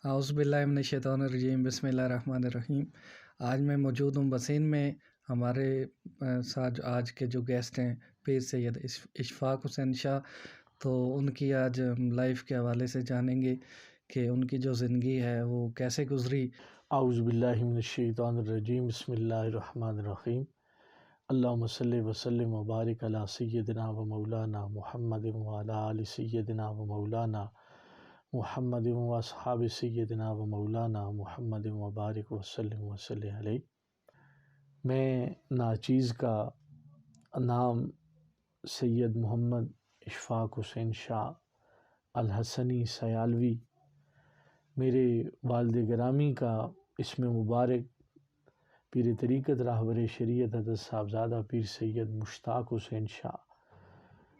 اعوذ باللہ من الشیطان الرجیم، بسم اللہ الرحمن الرحیم۔ آج میں موجود ہوں بسین میں۔ ہمارے ساتھ آج کے جو گیسٹ ہیں پیر سید اشفاق حسین شاہ، تو ان کی آج لائف کے حوالے سے جانیں گے کہ ان کی جو زندگی ہے وہ کیسے گزری۔ اعوذ باللہ من الشیطان الرجیم، بسم اللہ الرحمن الرحیم۔ اللہم صلی وسلم وبارک علی سیدنا و مولانا محمد وعلی آل سیدنا و مولانا محمد و اصحاب سیدنا و مولانا محمد وبارک وسلم وصلی علیہ۔ میں ناچیز کا نام سید محمد اشفاق حسین شاہ الحسنی سیالوی، میرے والد گرامی کا اسم مبارک پیر طریقت راہبر شریعت حضرت صاحبزادہ پیر سید مشتاق حسین شاہ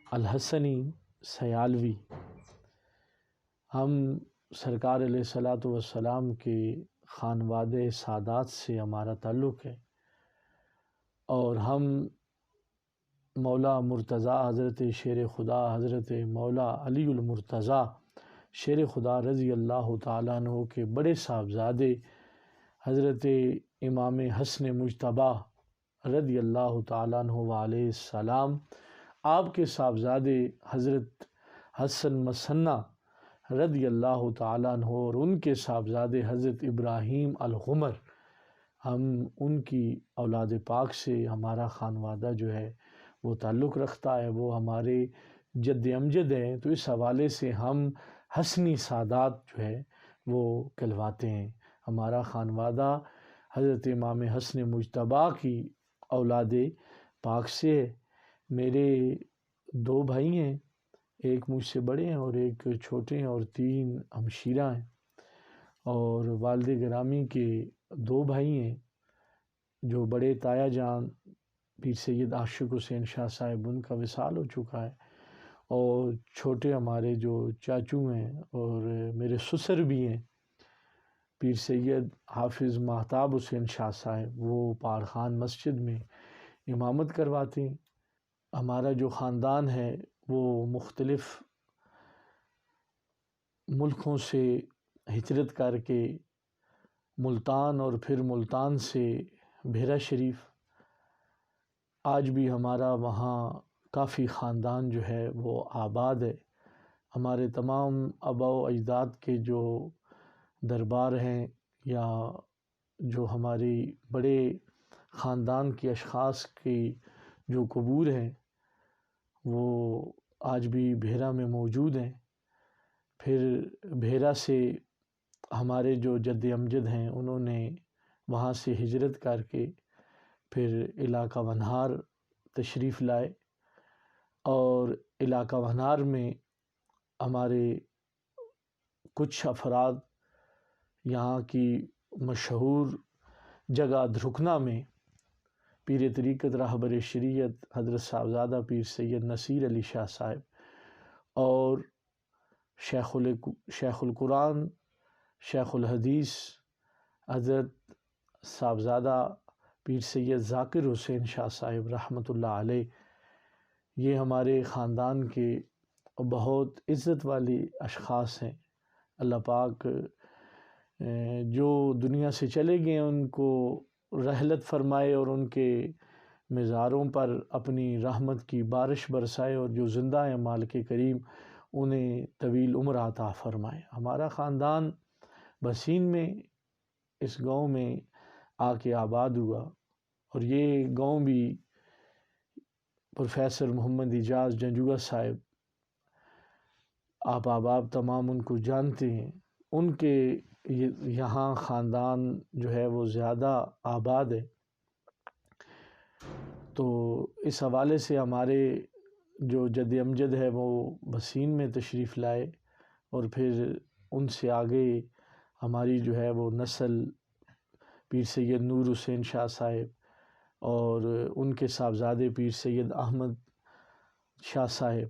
الحسنی سیالوی۔ ہم سرکار علیہ الصلاۃ والسلام کے خانوادہ سادات سے ہمارا تعلق ہے، اور ہم مولا مرتضیٰ حضرت شیر خدا حضرت مولا علی المرتضیٰ شیر خدا رضی اللہ تعالیٰ عنہ کے بڑے صاحبزادے حضرت امام حسن مجتبیٰ رضی اللہ تعالیٰ عنہ علیہ السلام، آپ کے صاحبزادے حضرت حسن مثنیٰ رضی اللہ تعالیٰ عنہ اور ان کے صاحبزادے حضرت ابراہیم الغمر، ہم ان کی اولاد پاک سے ہمارا خانوادہ جو ہے وہ تعلق رکھتا ہے، وہ ہمارے جد امجد ہیں، تو اس حوالے سے ہم حسنی سادات جو ہے وہ کہلواتے ہیں۔ ہمارا خانوادہ حضرت امام حسن مجتبیٰ کی اولاد پاک سے ہے۔ میرے دو بھائی ہیں، ایک مجھ سے بڑے ہیں اور ایک چھوٹے ہیں، اور 3 ہمشیرہ ہیں، اور والد گرامی کے 2 بھائی ہیں، جو بڑے تایا جان پیر سید عاشق حسین شاہ صاحب، ان کا وصال ہو چکا ہے، اور چھوٹے ہمارے جو چاچو ہیں اور میرے سسر بھی ہیں پیر سید حافظ مہتاب حسین شاہ صاحب، وہ پارخان مسجد میں امامت کرواتے ہیں۔ ہمارا جو خاندان ہے وہ مختلف ملکوں سے ہجرت کر کے ملتان، اور پھر ملتان سے بحیرہ شریف، آج بھی ہمارا وہاں کافی خاندان جو ہے وہ آباد ہے۔ ہمارے تمام آباء و اجداد کے جو دربار ہیں یا جو ہماری بڑے خاندان کے اشخاص کی جو قبور ہیں وہ آج بھی بحیرہ میں موجود ہیں۔ پھر بحیرہ سے ہمارے جو جد امجد ہیں انہوں نے وہاں سے ہجرت کر کے پھر علاقہ ونہار تشریف لائے، اور علاقہ ونہار میں ہمارے کچھ افراد یہاں کی مشہور جگہ دھرکنا میں پیر طریقت راہبر شریعت حضرت صاحبزادہ پیر سید نصیر علی شاہ صاحب اور شیخ القرآن شیخ الحدیث حضرت صاحبزادہ پیر سید ذاکر حسین شاہ صاحب رحمۃ اللہ علیہ، یہ ہمارے خاندان کے بہت عزت والی اشخاص ہیں۔ اللہ پاک جو دنیا سے چلے گئے ان کو رحلت فرمائے اور ان کے مزاروں پر اپنی رحمت کی بارش برسائے، اور جو زندہ ہیں مالک کریم انہیں طویل عمر عطا فرمائے۔ ہمارا خاندان بسین میں اس گاؤں میں آ کے آباد ہوا، اور یہ گاؤں بھی پروفیسر محمد اعجاز جنجوعہ صاحب، آپ احباب تمام ان کو جانتے ہیں، ان کے یہاں خاندان جو ہے وہ زیادہ آباد ہے۔ تو اس حوالے سے ہمارے جو جد امجد ہے وہ بسین میں تشریف لائے، اور پھر ان سے آگے ہماری جو ہے وہ نسل پیر سید نور حسین شاہ صاحب اور ان کے صاحبزادے پیر سید احمد شاہ صاحب،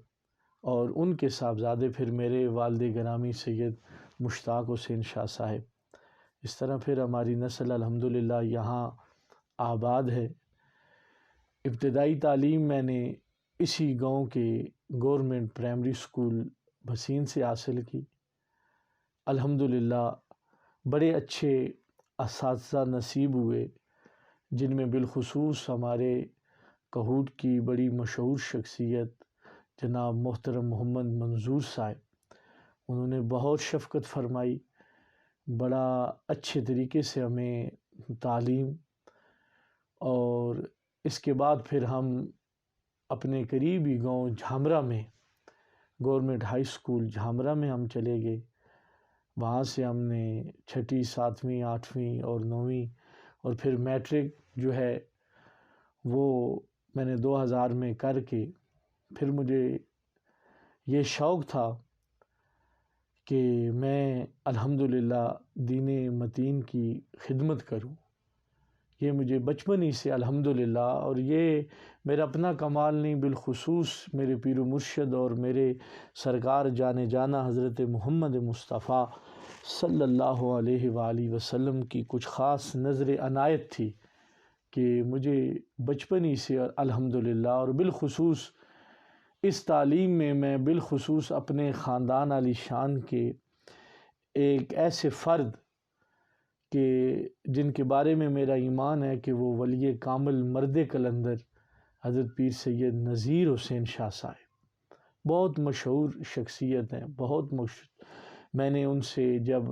اور ان کے صاحبزادے پھر میرے والد گرامی سید مشتاق حسین شاہ صاحب۔ اس طرح پھر ہماری نسل الحمدللہ یہاں آباد ہے۔ ابتدائی تعلیم میں نے اسی گاؤں کے گورنمنٹ پرائمری اسکول بسین سے حاصل کی۔ الحمدللہ بڑے اچھے اساتذہ نصیب ہوئے، جن میں بالخصوص ہمارے کہوٹ کی بڑی مشہور شخصیت جناب محترم محمد منظور صاحب، انہوں نے بہت شفقت فرمائی، بڑا اچھے طریقے سے ہمیں تعلیم، اور اس کے بعد پھر ہم اپنے قریبی گاؤں جھامرہ میں گورنمنٹ ہائی سکول جھامرہ میں ہم چلے گئے۔ وہاں سے ہم نے 6ٹھی 7ویں 8ویں اور 9ویں اور پھر میٹرک جو ہے وہ میں نے 2000 میں کر کے پھر مجھے یہ شوق تھا کہ میں الحمدللہ دین متین کی خدمت کروں۔ یہ مجھے بچپن ہی سے الحمدللہ، اور یہ میرا اپنا کمال نہیں، بالخصوص میرے پیر و مرشد اور میرے سرکار جانے جانا حضرت محمد مصطفیٰ صلی اللہ علیہ وآلہ وسلم کی کچھ خاص نظر عنایت تھی کہ مجھے بچپن ہی سے الحمدللہ، اور بالخصوص اس تعلیم میں بالخصوص اپنے خاندان علی شان کے ایک ایسے فرد کہ جن کے بارے میں میرا ایمان ہے کہ وہ ولی کامل مرد کلندر حضرت پیر سید نذیر حسین شاہ صاحب بہت مشہور شخصیت ہیں، بہت مشہور۔ میں نے ان سے جب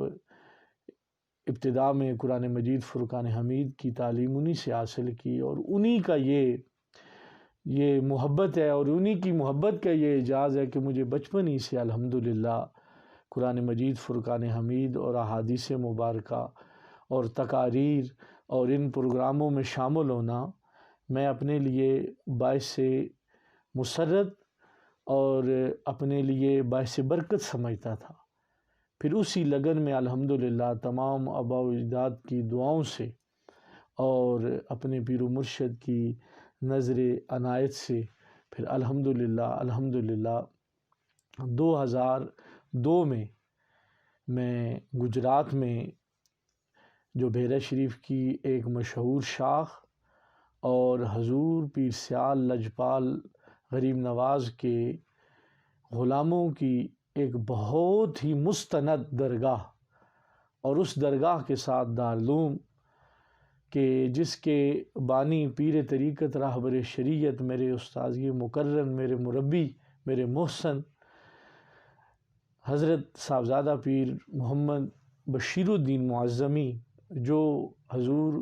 ابتدا میں قرآن مجید فرقان حمید کی تعلیم انہی سے حاصل کی، اور انہی کا یہ محبت ہے، اور انہی کی محبت کا یہ اعجاز ہے کہ مجھے بچپن ہی سے الحمدللہ قرآن مجید فرقان حمید اور احادیث مبارکہ اور تقاریر اور ان پروگراموں میں شامل ہونا میں اپنے لیے باعث مسرت اور اپنے لیے باعث برکت سمجھتا تھا۔ پھر اسی لگن میں الحمدللہ تمام آباء و اجداد کی دعاؤں سے اور اپنے پیر و مرشد کی نظر عنایت سے پھر الحمدللہ 2002 میں گجرات میں جو بحیرہ شریف کی ایک مشہور شاخ اور حضور پیر سیال لجپال غریب نواز کے غلاموں کی ایک بہت ہی مستند درگاہ، اور اس درگاہ کے ساتھ دارالعلوم کہ جس کے بانی پیر طریقت راہبر شریعت میرے استاذی مکرم، میرے مربی، میرے محسن حضرت صاحبزادہ پیر محمد بشیر الدین معظمی، جو حضور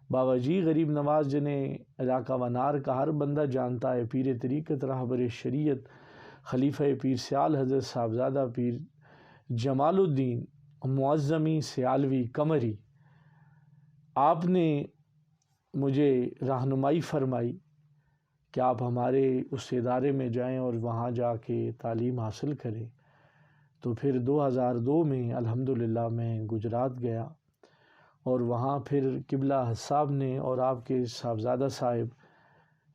بابا جی غریب نواز جنہیں علاقہ ونار کا ہر بندہ جانتا ہے، پیر طریقت راہبر شریعت خلیفہ پیر سیال حضرت صاحبزادہ پیر جمال الدین معظمی سیالوی قمری، آپ نے مجھے رہنمائی فرمائی کہ آپ ہمارے اس ادارے میں جائیں اور وہاں جا کے تعلیم حاصل کریں۔ تو پھر 2002 میں الحمدللہ میں گجرات گیا، اور وہاں پھر قبلہ صاحب نے اور آپ کے صاحبزادہ صاحب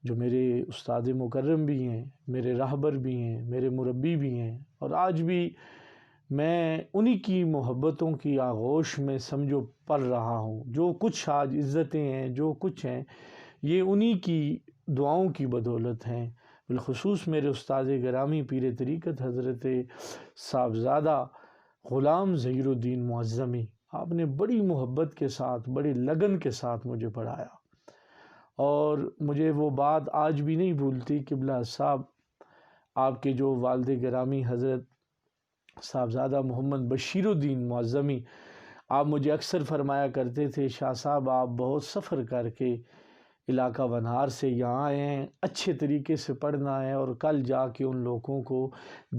جو میرے استاد مکرم بھی ہیں، میرے راہبر بھی ہیں، میرے مربی بھی ہیں، اور آج بھی میں انہی کی محبتوں کی آغوش میں سمجھو پل رہا ہوں۔ جو کچھ آج عزتیں ہیں، جو کچھ ہیں، یہ انہی کی دعاؤں کی بدولت ہیں۔ بالخصوص میرے استاد گرامی پیر طریقت حضرت صاحبزادہ غلام ظہیر الدین معظمی، آپ نے بڑی محبت کے ساتھ، بڑی لگن کے ساتھ مجھے پڑھایا، اور مجھے وہ بات آج بھی نہیں بھولتی۔ قبلہ صاحب آپ کے جو والد گرامی حضرت صاحبزادہ محمد بشیر الدین معظمی، آپ مجھے اکثر فرمایا کرتے تھے، شاہ صاحب آپ بہت سفر کر کے علاقہ ونہار سے یہاں آئے ہیں، اچھے طریقے سے پڑھنا ہے، اور کل جا کے ان لوگوں کو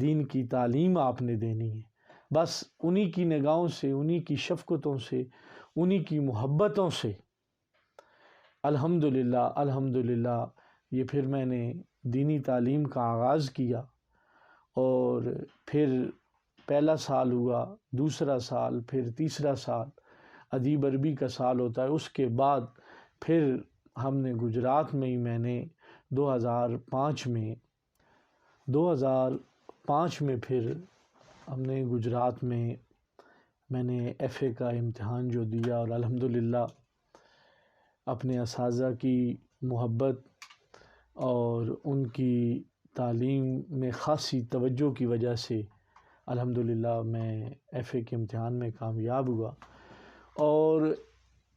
دین کی تعلیم آپ نے دینی ہے۔ بس انہی کی نگاہوں سے، انہی کی شفقتوں سے، انہی کی محبتوں سے الحمدللہ یہ پھر میں نے دینی تعلیم کا آغاز کیا، اور پھر پہلا سال ہوا، دوسرا سال، پھر تیسرا سال ادیب عربی کا سال ہوتا ہے۔ اس کے بعد پھر ہم نے گجرات میں ہی میں نے 2005 میں پھر ہم نے گجرات میں نے ایف اے کا امتحان جو دیا، اور الحمدللہ اپنے اساتذہ کی محبت اور ان کی تعلیم میں خاصی توجہ کی وجہ سے الحمدللہ میں ایف اے کے امتحان میں کامیاب ہوا، اور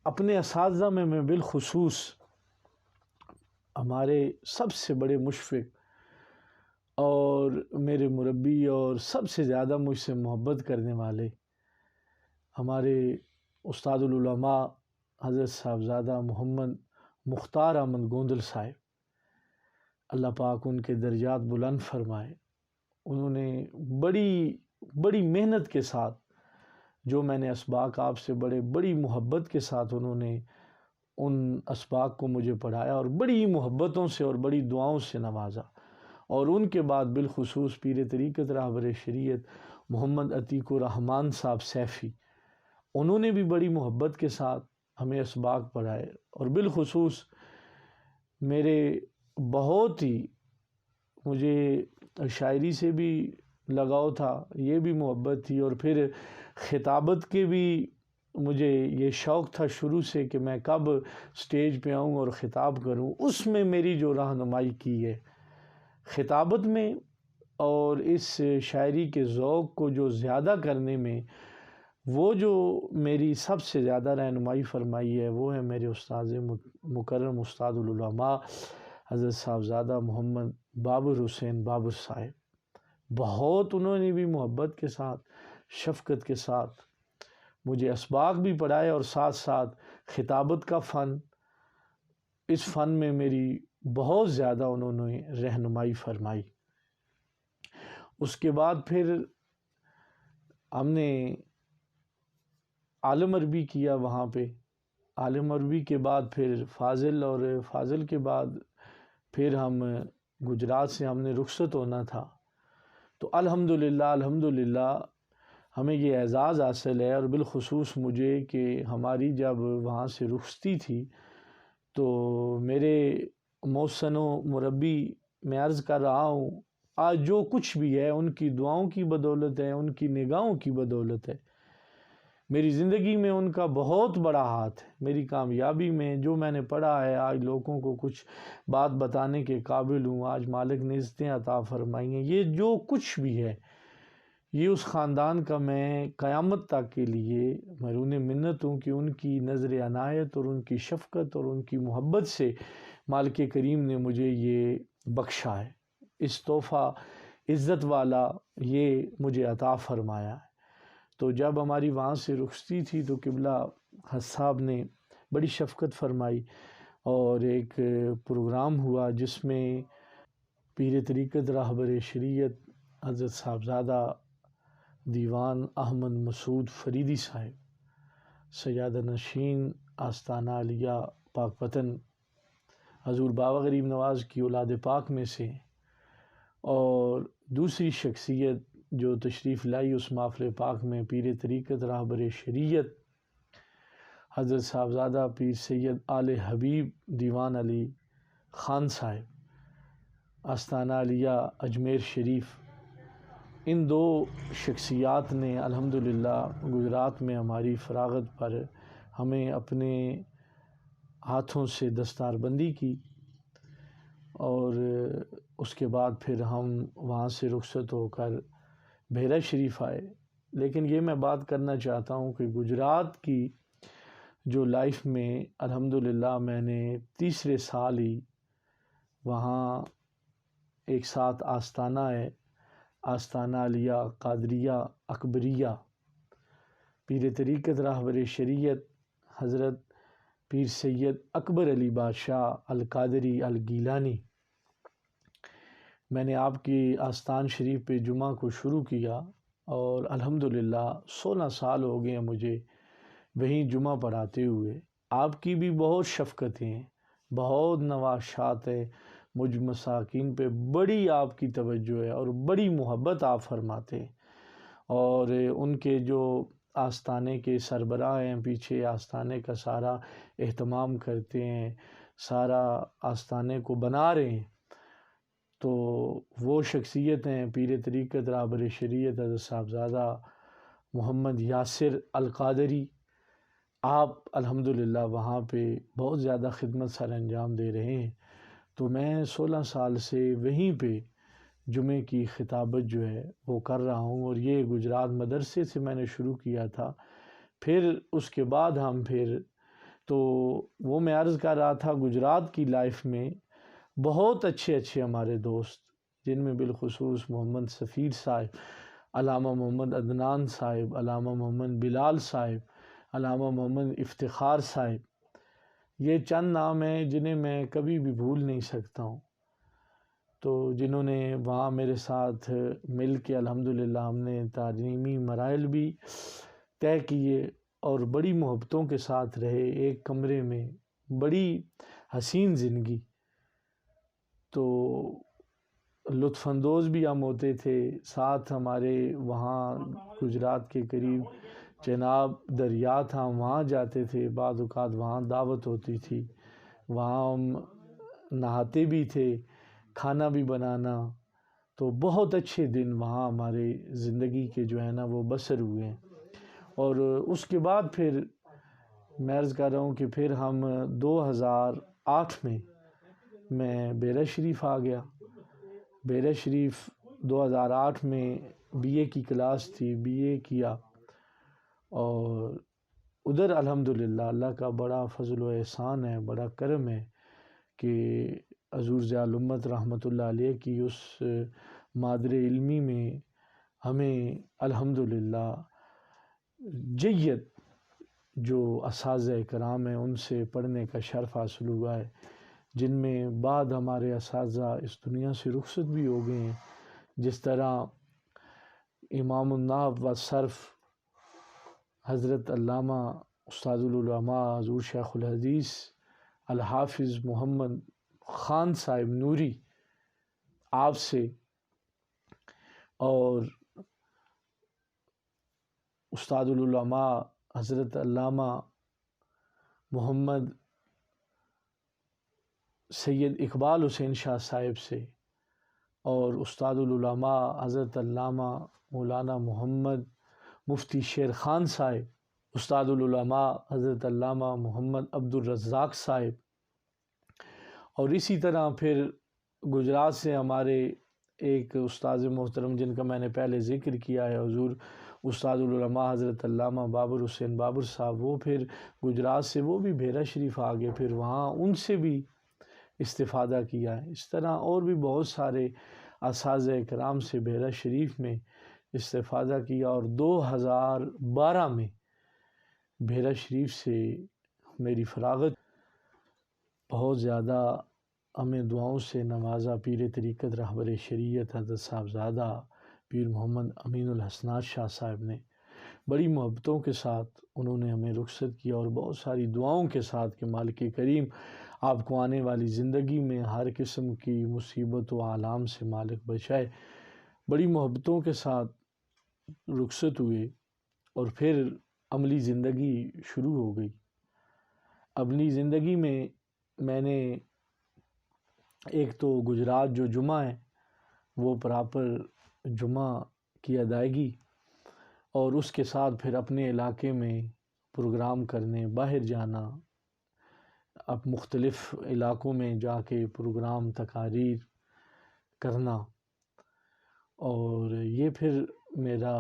اپنے اساتذہ میں بالخصوص ہمارے سب سے بڑے مشفق اور میرے مربی اور سب سے زیادہ مجھ سے محبت کرنے والے ہمارے استاد العلماء حضرت صاحبزادہ محمد مختار احمد گوندل صاحب، اللہ پاک ان کے درجات بلند فرمائے۔ انہوں نے بڑی محنت کے ساتھ، جو میں نے اسباق آپ سے بڑی محبت کے ساتھ انہوں نے ان اسباق کو مجھے پڑھایا اور بڑی محبتوں سے اور بڑی دعاؤں سے نوازا۔ اور ان کے بعد بالخصوص پیر طریقت راہبر شریعت محمد عتیق الرحمن صاحب سیفی، انہوں نے بھی بڑی محبت کے ساتھ ہمیں اسباق پڑھائے، اور بالخصوص میرے بہت ہی، مجھے شاعری سے بھی لگاؤ تھا، یہ بھی محبت تھی، اور پھر خطابت کے بھی مجھے یہ شوق تھا شروع سے کہ میں کب سٹیج پہ آؤں اور خطاب کروں۔ اس میں میری جو رہنمائی کی ہے خطابت میں، اور اس شاعری کے ذوق کو جو زیادہ کرنے میں، وہ جو میری سب سے زیادہ رہنمائی فرمائی ہے وہ ہے میرے استاد مکرم استاد العلماء حضرت صاحبزادہ محمد بابر حسین بابر صاحب۔ بہت انہوں نے بھی محبت کے ساتھ، شفقت کے ساتھ مجھے اسباق بھی پڑھائے، اور ساتھ ساتھ خطابت کا فن، اس فن میں میری بہت زیادہ انہوں نے رہنمائی فرمائی۔ اس کے بعد پھر ہم نے عالم عربی کیا وہاں پہ، عالم عربی کے بعد پھر فاضل، اور فاضل کے بعد پھر ہم گجرات سے ہم نے رخصت ہونا تھا۔ تو الحمدللہ ہمیں یہ اعزاز حاصل ہے، اور بالخصوص مجھے، کہ ہماری جب وہاں سے رخصتی تھی تو میرے محسن و مربی، میں عرض کر رہا ہوں، آج جو کچھ بھی ہے ان کی دعاؤں کی بدولت ہے، ان کی نگاہوں کی بدولت ہے۔ میری زندگی میں ان کا بہت بڑا ہاتھ ہے، میری کامیابی میں جو میں نے پڑھا ہے، آج لوگوں کو کچھ بات بتانے کے قابل ہوں، آج مالک نے عزتیں عطا فرمائی ہیں۔ یہ جو کچھ بھی ہے یہ اس خاندان کا، میں قیامت تک کے لیے مرہون منت ہوں کہ ان کی نظر عنایت اور ان کی شفقت اور ان کی محبت سے مالک کریم نے مجھے یہ بخشا ہے، اس تحفہ عزت والا یہ مجھے عطا فرمایا ہے۔ تو جب ہماری وہاں سے رخصتی تھی تو قبلہ حضرت صاحب نے بڑی شفقت فرمائی، اور ایک پروگرام ہوا جس میں پیر طریقت راہبر شریعت حضرت صاحبزادہ دیوان احمد مسعود فریدی صاحب، سجادہ نشین آستانہ علیہ پاک وطن، حضور بابا غریب نواز کی اولاد پاک میں سے، اور دوسری شخصیت جو تشریف لائی اس محفل پاک میں پیر طریقت راہبر شریعت حضرت صاحبزادہ پیر سید آل حبیب دیوان علی خان صاحب، آستانہ علیہ اجمیر شریف۔ ان دو شخصیات نے الحمدللہ گجرات میں ہماری فراغت پر ہمیں اپنے ہاتھوں سے دستار بندی کی، اور اس کے بعد پھر ہم وہاں سے رخصت ہو کر بحیرہ شریف آئے۔ لیکن یہ میں بات کرنا چاہتا ہوں کہ گجرات کی جو لائف میں الحمدللہ میں نے تیسرے سال ہی وہاں ایک ساتھ آستانہ ہے، آستانہ علیہ قادریہ اکبریہ، پیر طریقت راہبر شریعت حضرت پیر سید اکبر علی بادشاہ القادری الگیلانی، میں نے آپ کی آستان شریف پہ جمعہ کو شروع کیا، اور الحمدللہ 16 سال ہو گئے ہیں مجھے وہیں جمعہ پڑھاتے ہوئے۔ آپ کی بھی بہت شفقتیں، بہت نواشات ہے مجھ مساکین پہ، بڑی آپ کی توجہ ہے اور بڑی محبت آپ فرماتے ہیں، اور ان کے جو آستانے کے سربراہ ہیں پیچھے آستانے کا سارا اہتمام کرتے ہیں، سارا آستانے کو بنا رہے ہیں، تو وہ شخصیت ہیں پیر طریقت راہبر شریعت حضرت صاحبزادہ محمد یاسر القادری۔ آپ الحمدللہ وہاں پہ بہت زیادہ خدمت سر انجام دے رہے ہیں، تو میں 16 سال سے وہیں پہ جمعے کی خطابت جو ہے وہ کر رہا ہوں، اور یہ گجرات مدرسے سے میں نے شروع کیا تھا، پھر اس کے بعد ہم تو وہ میں عرض کر رہا تھا گجرات کی لائف میں بہت اچھے ہمارے دوست، جن میں بالخصوص محمد سفیر صاحب، علامہ محمد عدنان صاحب، علامہ محمد بلال صاحب، علامہ محمد افتخار صاحب، یہ چند نام ہیں جنہیں میں کبھی بھی بھول نہیں سکتا ہوں، تو جنہوں نے وہاں میرے ساتھ مل کے الحمدللہ ہم نے تعلیمی مراحل بھی طے کیے اور بڑی محبتوں کے ساتھ رہے ایک کمرے میں، بڑی حسین زندگی، تو لطف اندوز بھی ہم ہوتے تھے۔ ساتھ ہمارے وہاں گجرات کے قریب چناب دریا تھا، وہاں جاتے تھے، بعض اوقات وہاں دعوت ہوتی تھی، وہاں ہم نہاتے بھی تھے، کھانا بھی بنانا، تو بہت اچھے دن وہاں ہمارے زندگی کے جو ہے نا وہ بسر ہوئے ہیں۔ اور اس کے بعد پھر میں عرض کر رہا ہوں کہ پھر ہم 2008 میں بیرہ شریف آ گیا۔ بیرہ شریف 2008 میں بی اے کی کلاس تھی، بی اے کیا، اور ادھر الحمدللہ اللہ کا بڑا فضل و احسان ہے، بڑا کرم ہے کہ حضور ضیاء الامت رحمۃ اللہ علیہ کی اس مادر علمی میں ہمیں الحمدللہ جید جو اساتذہ کرام ہیں ان سے پڑھنے کا شرف حاصل ہوا ہے، جن میں بعد ہمارے اساتذہ اس دنیا سے رخصت بھی ہو گئے ہیں، جس طرح امام النحو و صرف حضرت علامہ استاد العلماء حضور شیخ الحدیث الحافظ محمد خان صاحب نوری آپ سے، اور استاد العلماء حضرت علامہ محمد سید اقبال حسین شاہ صاحب سے، اور استاد العلماء حضرت علامہ مولانا محمد مفتی شیر خان صاحب، استاد العلماء حضرت علامہ محمد عبد الرزاق صاحب، اور اسی طرح پھر گجرات سے ہمارے ایک استاد محترم جن کا میں نے پہلے ذکر کیا ہے حضور استاد العلماء حضرت علامہ بابر حسین بابر صاحب، وہ پھر گجرات سے وہ بھی بیرہ شریف آگے، پھر وہاں ان سے بھی استفادہ کیا ہے۔ اس طرح اور بھی بہت سارے اساتذہ کرام سے بیرہ شریف میں استفادہ کیا، اور 2012 میں بیرہ شریف سے میری فراغت، بہت زیادہ ہمیں دعاؤں سے نوازا پیر طریقت رہبر شریعت حضرت صاحبزادہ پیر محمد امین الحسنات شاہ صاحب نے، بڑی محبتوں کے ساتھ انہوں نے ہمیں رخصت کیا، اور بہت ساری دعاؤں کے ساتھ کہ مالک کریم آپ کو آنے والی زندگی میں ہر قسم کی مصیبت و آلام سے مالک بچائے، بڑی محبتوں کے ساتھ رخصت ہوئے، اور پھر عملی زندگی شروع ہو گئی۔ عملی زندگی میں نے ایک تو گجرات جو جمعہ ہے وہ پراپر جمعہ کی ادائیگی، اور اس کے ساتھ پھر اپنے علاقے میں پروگرام کرنے، باہر جانا، اب مختلف علاقوں میں جا کے پروگرام تقاریر کرنا، اور یہ پھر میرا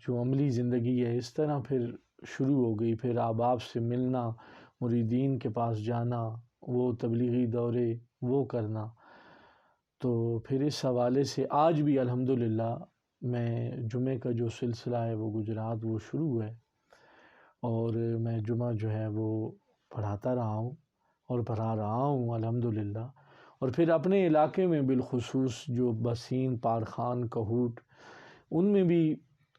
جو عملی زندگی ہے اس طرح پھر شروع ہو گئی۔ پھر احباب سے ملنا، مریدین کے پاس جانا، وہ تبلیغی دورے وہ کرنا، تو پھر اس حوالے سے آج بھی الحمدللہ میں جمعے کا جو سلسلہ ہے وہ گجرات وہ شروع ہے، اور میں جمعہ جو ہے وہ پڑھاتا رہا ہوں اور پڑھا رہا ہوں الحمدللہ، اور پھر اپنے علاقے میں بالخصوص جو بسین، پارخان، کہوٹ، ان میں بھی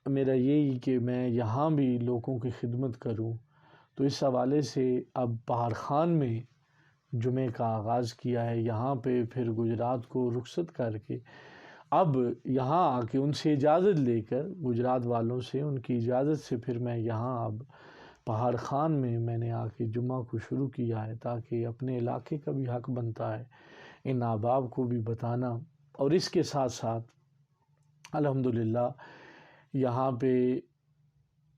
میرا یہی کہ میں یہاں بھی لوگوں کی خدمت کروں، تو اس حوالے سے اب پارخان میں جمعے کا آغاز کیا ہے، یہاں پہ پھر گجرات کو رخصت کر کے اب یہاں آ کے ان سے اجازت لے کر، گجرات والوں سے ان کی اجازت سے پھر میں یہاں اب پہاڑ خان میں نے آ کے جمعہ کو شروع کیا ہے، تاکہ اپنے علاقے کا بھی حق بنتا ہے ان احباب کو بھی بتانا، اور اس کے ساتھ ساتھ الحمدللہ یہاں پہ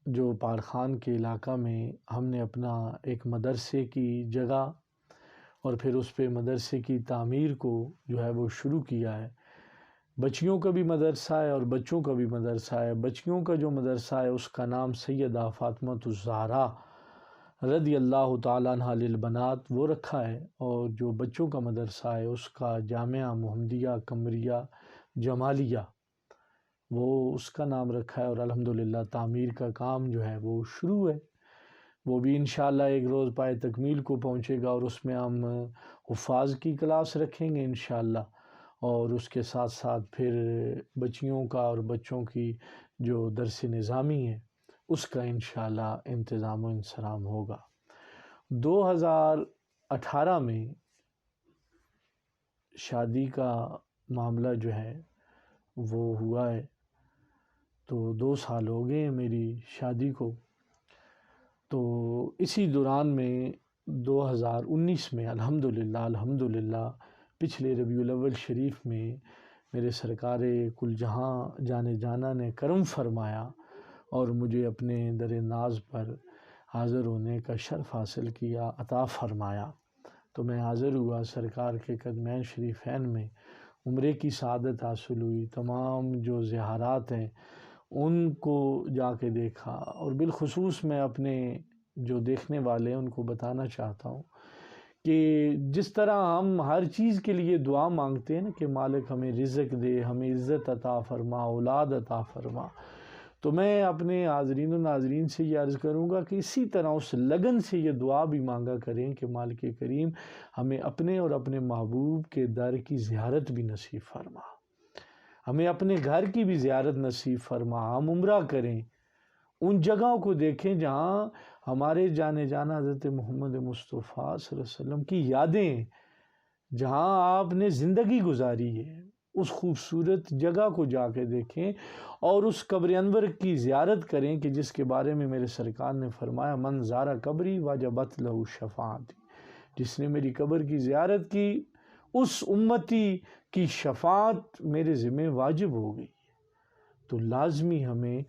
جو پہاڑ خان کے علاقہ میں ہم نے اپنا ایک مدرسے کی جگہ، اور پھر اس پہ مدرسے کی تعمیر کو جو ہے وہ شروع کیا ہے۔ بچیوں کا بھی مدرسہ ہے اور بچوں کا بھی مدرسہ ہے۔ بچیوں کا جو مدرسہ ہے اس کا نام سیدہ فاطمۃ الزہرا رضی اللہ تعالیٰ عنہا للبنات وہ رکھا ہے، اور جو بچوں کا مدرسہ ہے اس کا جامعہ محمدیہ قمریہ جمالیہ وہ اس کا نام رکھا ہے، اور الحمدللہ تعمیر کا کام جو ہے وہ شروع ہے۔ وہ بھی انشاءاللہ ایک روز پائے تکمیل کو پہنچے گا، اور اس میں ہم حفاظ کی کلاس رکھیں گے انشاءاللہ، اور اس کے ساتھ ساتھ پھر بچیوں کا اور بچوں کی جو درس نظامی ہے اس کا انشاءاللہ انتظام و انصرام ہوگا۔ 2018 میں شادی کا معاملہ جو ہے وہ ہوا ہے، تو 2 سال ہو گئے ہیں میری شادی کو۔ تو اسی دوران میں 2019 میں الحمدللہ پچھلے ربیع الاول شریف میں میرے سرکار کل جہاں جانے جانا نے کرم فرمایا اور مجھے اپنے در ناز پر حاضر ہونے کا شرف حاصل کیا، عطا فرمایا۔ تو میں حاضر ہوا سرکار کے قدمین شریفین میں، عمرے کی سعادت حاصل ہوئی، تمام جو زیارات ہیں ان کو جا کے دیکھا، اور بالخصوص میں اپنے جو دیکھنے والے ہیں ان کو بتانا چاہتا ہوں کہ جس طرح ہم ہر چیز کے لیے دعا مانگتے ہیں نا کہ مالک ہمیں رزق دے، ہمیں عزت عطا فرما، اولاد عطا فرما، تو میں اپنے حاضرین و ناظرین سے یہ عرض کروں گا کہ اسی طرح اس لگن سے یہ دعا بھی مانگا کریں کہ مالک کریم ہمیں اپنے اور اپنے محبوب کے در کی زیارت بھی نصیب فرما، ہمیں اپنے گھر کی بھی زیارت نصیب فرما، ہم عمرہ کریں، ان جگہوں کو دیکھیں جہاں ہمارے جانے جانا حضرت محمد مصطفیٰ صلی اللہ علیہ وسلم کی یادیں، جہاں آپ نے زندگی گزاری ہے، اس خوبصورت جگہ کو جا کے دیکھیں، اور اس قبر انور کی زیارت کریں کہ جس کے بارے میں میرے سرکار نے فرمایا من زارہ قبری وجبت لہ شفاعتی، جس نے میری قبر کی زیارت کی اس امتی کی شفاعت میرے ذمہ واجب ہو گئی۔ تو لازمی ہمیں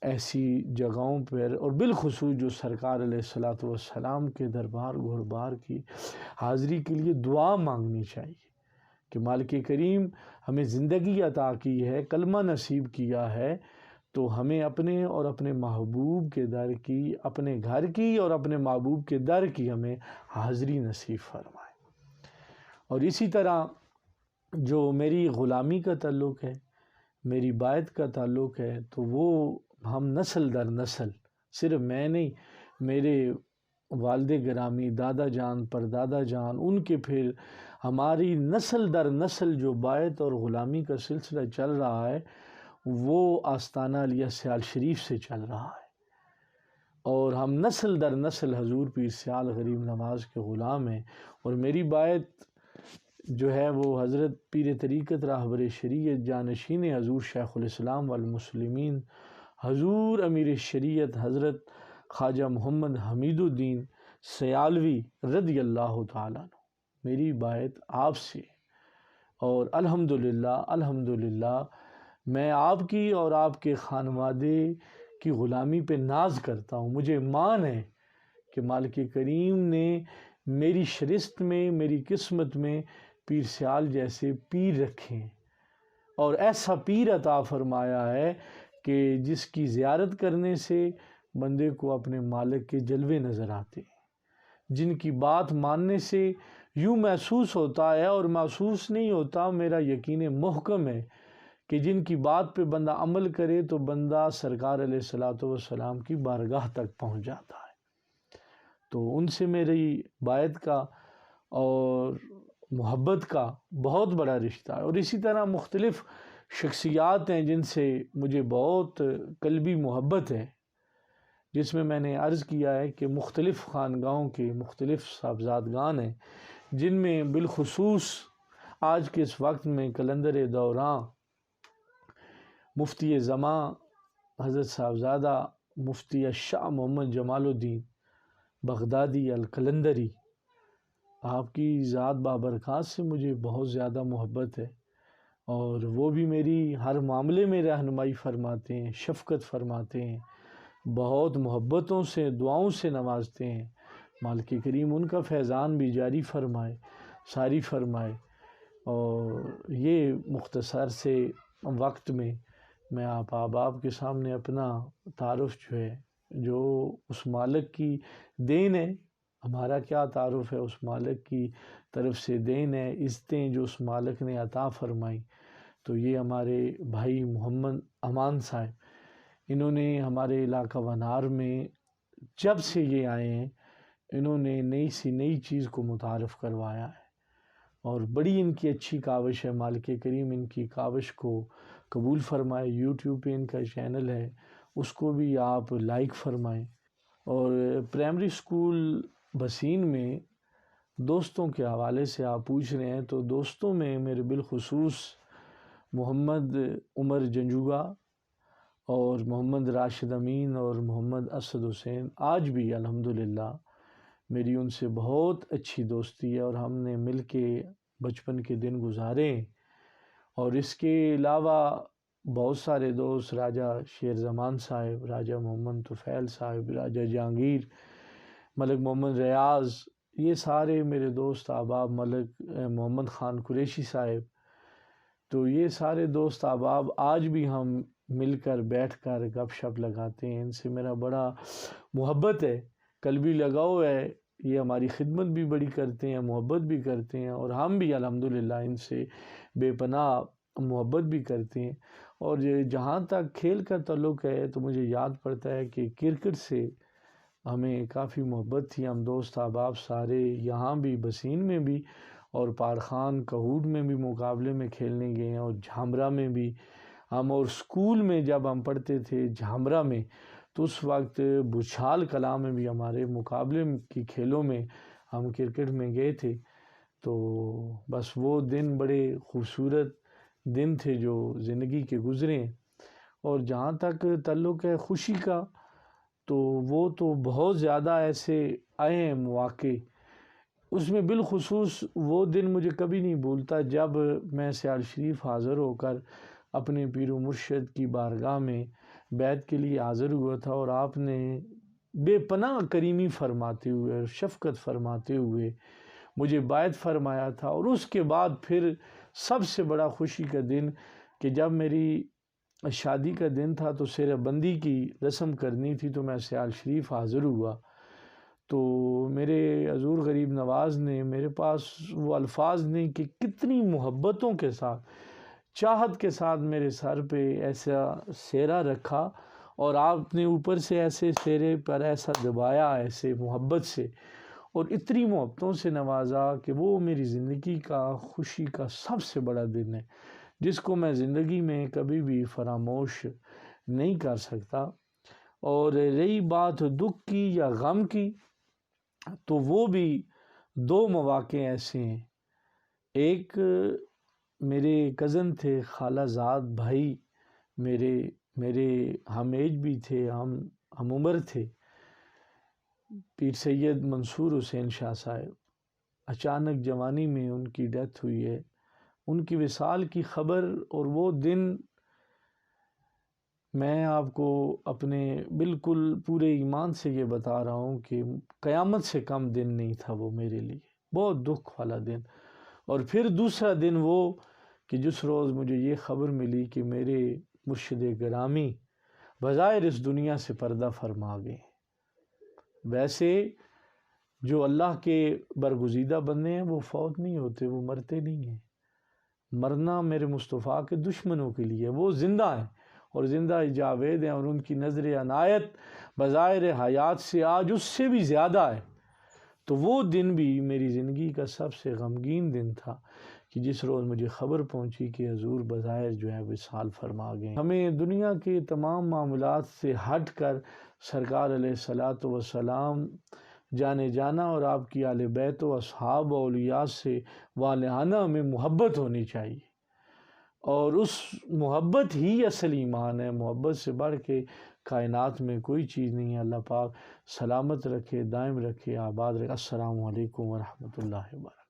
ایسی جگہوں پر، اور بالخصوص جو سرکار علیہ الصلوۃ والسلام کے دربار گھربار کی حاضری کے لیے دعا مانگنی چاہیے کہ مالک کریم ہمیں زندگی عطا کی ہے، کلمہ نصیب کیا ہے، تو ہمیں اپنے اور اپنے محبوب کے در کی، اپنے گھر کی اور اپنے محبوب کے در کی ہمیں حاضری نصیب فرمائے۔ اور اسی طرح جو میری غلامی کا تعلق ہے، میری بیعت کا تعلق ہے، تو وہ ہم نسل در نسل، صرف میں نہیں، میرے والد گرامی، دادا جان، پردادا جان، ان کے پھر ہماری نسل در نسل جو بیعت اور غلامی کا سلسلہ چل رہا ہے وہ آستانہ علیہ سیال شریف سے چل رہا ہے، اور ہم نسل در نسل حضور پیر سیال غریب نواز کے غلام ہیں، اور میری بیعت جو ہے وہ حضرت پیر طریقت راہبر شریعت جانشین حضور شیخ الاسلام والمسلمین حضور امیر شریعت حضرت خواجہ محمد حمید الدین سیالوی رضی اللہ تعالیٰ عنہ، میری بیعت آپ سے، اور الحمدللہ میں آپ کی اور آپ کے خانوادے کی غلامی پہ ناز کرتا ہوں۔ مجھے مان ہے کہ مالک کریم نے میری شرست میں، میری قسمت میں پیر سیال جیسے پیر رکھے ہیں، اور ایسا پیر عطا فرمایا ہے کہ جس کی زیارت کرنے سے بندے کو اپنے مالک کے جلوے نظر آتے ہیں، جن کی بات ماننے سے یوں محسوس ہوتا ہے، اور محسوس نہیں ہوتا، میرا یقین محکم ہے کہ جن کی بات پہ بندہ عمل کرے تو بندہ سرکار علیہ الصلوۃ والسلام کی بارگاہ تک پہنچ جاتا ہے۔ تو ان سے میری بیعت کا اور محبت کا بہت بڑا رشتہ ہے، اور اسی طرح مختلف شخصیات ہیں جن سے مجھے بہت قلبی محبت ہے، جس میں نے عرض کیا ہے کہ مختلف خانگاہوں کے مختلف صاحبزادگان ہیں، جن میں بالخصوص آج کے اس وقت میں کلندر دوراں مفتی زماں حضرت صاحبزادہ مفتی الشاہ محمد جمال الدین بغدادی القلندری، آپ کی ذات بابرکات سے مجھے بہت زیادہ محبت ہے، اور وہ بھی میری ہر معاملے میں رہنمائی فرماتے ہیں، شفقت فرماتے ہیں، بہت محبتوں سے دعاؤں سے نوازتے ہیں۔ مالک کریم ان کا فیضان بھی جاری فرمائے، ساری فرمائے۔ اور یہ مختصر سے وقت میں آپ احباب کے سامنے اپنا تعارف جو ہے، جو اس مالک کی دین ہے، ہمارا کیا تعارف ہے، اس مالک کی طرف سے دین ہے، عزتیں جو اس مالک نے عطا فرمائی. تو یہ ہمارے بھائی محمد امان صاحب، انہوں نے ہمارے علاقہ ونار میں جب سے یہ آئے ہیں، انہوں نے نئی چیز کو متعارف کروایا ہے، اور بڑی ان کی اچھی کاوش ہے. مالک کریم ان کی کاوش کو قبول فرمائے. یوٹیوب پہ ان کا چینل ہے، اس کو بھی آپ لائک فرمائیں. اور پرائمری اسکول بسین میں دوستوں کے حوالے سے آپ پوچھ رہے ہیں، تو دوستوں میں میرے بالخصوص محمد عمر جنجوگا اور محمد راشد امین اور محمد اسد حسین، آج بھی الحمدللہ میری ان سے بہت اچھی دوستی ہے، اور ہم نے مل کے بچپن کے دن گزارے ہیں. اور اس کے علاوہ بہت سارے دوست، راجہ شیر زمان صاحب، راجہ محمد طفیل صاحب، راجہ جہانگیر، ملک محمد ریاض، یہ سارے میرے دوست احباب، ملک محمد خان قریشی صاحب. تو یہ سارے دوست احباب آج بھی ہم مل کر بیٹھ کر گپ شپ لگاتے ہیں. ان سے میرا بڑا محبت ہے، قلبی لگاؤ ہے. یہ ہماری خدمت بھی بڑی کرتے ہیں، محبت بھی کرتے ہیں، اور ہم بھی الحمدللہ ان سے بے پناہ محبت بھی کرتے ہیں. اور جہاں تک کھیل کا تعلق ہے، تو مجھے یاد پڑتا ہے کہ کرکٹ سے ہمیں کافی محبت تھی. ہم دوست احباب سارے یہاں بھی بسین میں بھی اور پارخان کہوڑ میں بھی مقابلے میں کھیلنے گئے ہیں، اور جھامرہ میں بھی ہم، اور اسکول میں جب ہم پڑھتے تھے جھامرہ میں، تو اس وقت بچھال کلاں میں بھی ہمارے مقابلے کی کھیلوں میں ہم کرکٹ میں گئے تھے. تو بس وہ دن بڑے خوبصورت دن تھے جو زندگی کے گزرے ہیں. اور جہاں تک تعلق ہے خوشی کا، تو وہ تو بہت زیادہ ایسے آئے ہیں مواقع. اس میں بالخصوص وہ دن مجھے کبھی نہیں بھولتا جب میں سیال شریف حاضر ہو کر اپنے پیر و مرشد کی بارگاہ میں بیعت کے لیے حاضر ہوا تھا، اور آپ نے بے پناہ کریمی فرماتے ہوئے اور شفقت فرماتے ہوئے مجھے بیعت فرمایا تھا. اور اس کے بعد پھر سب سے بڑا خوشی کا دن کہ جب میری شادی کا دن تھا، تو سیرہ بندی کی رسم کرنی تھی، تو میں سیال شریف حاضر ہوا. تو میرے حضور غریب نواز نے میرے پاس وہ الفاظ نہیں کہ کتنی محبتوں کے ساتھ، چاہت کے ساتھ میرے سر پہ ایسا سیرہ رکھا، اور آپ نے اوپر سے ایسے سیرے پر ایسا دبایا ایسے محبت سے، اور اتنی محبتوں سے نوازا کہ وہ میری زندگی کا خوشی کا سب سے بڑا دن ہے، جس کو میں زندگی میں کبھی بھی فراموش نہیں کر سکتا. اور رہی بات دکھ کی یا غم کی، تو وہ بھی دو مواقع ایسے ہیں. ایک میرے کزن تھے، خالہ زاد بھائی، میرے ہم ایج بھی تھے، ہم عمر تھے، پیر سید منصور حسین شاہ صاحب. اچانک جوانی میں ان کی ڈیتھ ہوئی ہے. ان کی وصال کی خبر، اور وہ دن میں آپ کو اپنے بالکل پورے ایمان سے یہ بتا رہا ہوں کہ قیامت سے کم دن نہیں تھا وہ میرے لیے، بہت دکھ والا دن. اور پھر دوسرا دن وہ کہ جس روز مجھے یہ خبر ملی کہ میرے مرشد گرامی بظاہر اس دنیا سے پردہ فرما گئے. ویسے جو اللہ کے برگزیدہ بندے ہیں وہ فوت نہیں ہوتے، وہ مرتے نہیں ہیں. مرنا میرے مصطفیٰ کے دشمنوں کے لیے، وہ زندہ ہیں اور زندہ جاوید ہیں، اور ان کی نظر عنایت بظاہر حیات سے آج اس سے بھی زیادہ ہے. تو وہ دن بھی میری زندگی کا سب سے غمگین دن تھا کہ جس روز مجھے خبر پہنچی کہ حضور بظاہر جو ہے وصال فرما گئے. ہمیں دنیا کے تمام معاملات سے ہٹ کر سرکار علیہ الصلاۃ والسلام جانے جانا، اور آپ کی آل بیت و اصحاب و اولیاء سے والہانہ ہمیں محبت ہونی چاہیے. اور اس محبت ہی اصل ایمان ہے. محبت سے بڑھ کے کائنات میں کوئی چیز نہیں ہے. اللہ پاک سلامت رکھے، دائم رکھے، آباد رکھے. السلام علیکم ورحمۃ اللہ وبرکاتہ.